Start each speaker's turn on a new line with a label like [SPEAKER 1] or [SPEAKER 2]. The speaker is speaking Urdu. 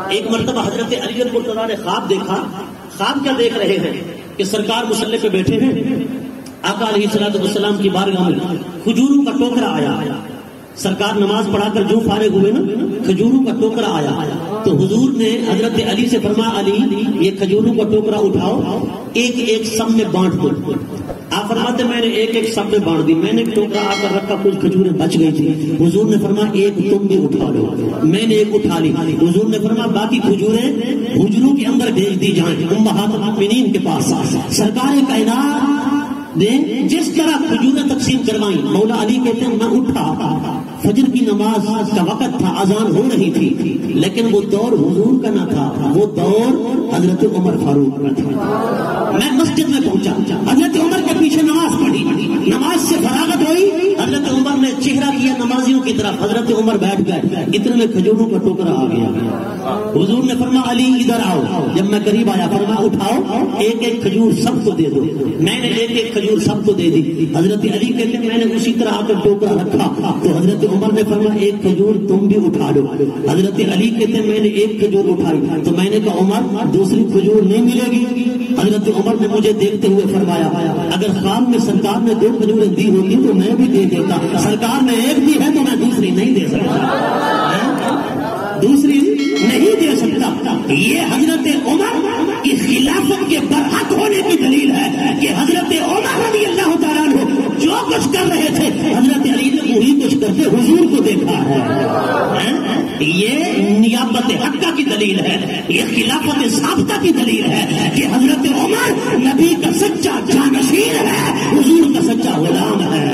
[SPEAKER 1] ایک مرتبہ حضرت علی المرتضیٰ نے خواب دیکھا. خواب کیا دیکھ رہے ہیں کہ سرکار مصلی پہ بیٹھے ہیں, آقا علیہ الصلوۃ والسلام کی بارگاہ میں کھجوروں کا ٹوکرا آیا. سرکار نماز پڑھا کر جو فارغ ہوئے نا, کھجوروں کا ٹوکرا آیا. تو حضور نے حضرت علی سے فرمایا, علی یہ کھجوروں کا ٹوکرا اٹھاؤ, ایک ایک سب میں بانٹ دو. آپ فرماتے میں نے ایک ایک سب میں بانٹ دی, میں نے ٹوکرا آ کر رکھا, کچھ کھجوریں بچ گئی تھی. حضور نے فرمایا ایک تم بھی اٹھا لو. میں نے ایک اٹھا لی. حضور نے فرمایا باقی کھجوریں حجروں کے اندر بھیج دی جائیں امہات المؤمنین کے پاس. سرکار کائنات نے جس طرح کھجوریں تقسیم کروائیں, مولا علی کہتے ہیں میں اٹھا, فجر کی نماز کا وقت تھا, اذان ہو رہی تھی, لیکن وہ دور حضور کا نہ تھا, وہ دور حضرت عمر فاروق کا تھا. میں مسجد میں پہنچا, حضرت عمر کے پیچھے نماز پڑھی, نماز سے فراغت ہوئی, حضرت عمر نے چہرہ کیا نمازیوں کی طرف, حضرت عمر بیٹھ گئے, اتنے میں کھجوروں کا ٹوکرا آ گیا. حضور نے فرمایا علی ادھر آؤ. جب میں قریب آیا فرمایا اٹھاؤ, ایک ایک کھجور سب کو دے دو. میں نے ایک ایک کھجور سب کو دے دی. حضرت علی کہتے ہیں میں نے اسی طرح آ کر ٹوکرا رکھا, تو حضرت عمر نے فرمایا ایک کھجور تم بھی اٹھا لو. حضرت علی کہتے ہیں میں نے ایک کھجور اٹھائی, تو میں نے کہا عمر دوسری کھجور نہیں ملے گی. حضرت عمر نے مجھے دیکھتے ہوئے فرمایا اگر خواب میں سرکار نے 2 کھجوریں دی ہوتی تو میں بھی دے دیتا, سرکار نے ایک دی ہے تو میں دوسری نہیں دے سکتا, دوسری نہیں دے سکتا. یہ حضرت عمر کی خلافت کے برحق ہونے کی دلیل ہے کہ حضرت عمر رضی اللہ تعالیٰ عنہ جو کچھ کر رہے تھے حضرت علی نے وہی کچھ کرتے حضور کو دیکھا ہے. یہ نیابت حقہ کی دلیل ہے, یہ خلافت ثابتہ کی دلیل ہے کہ حضرت عمر نبی کا سچا جانشین ہے, حضور کا سچا غلام ہے.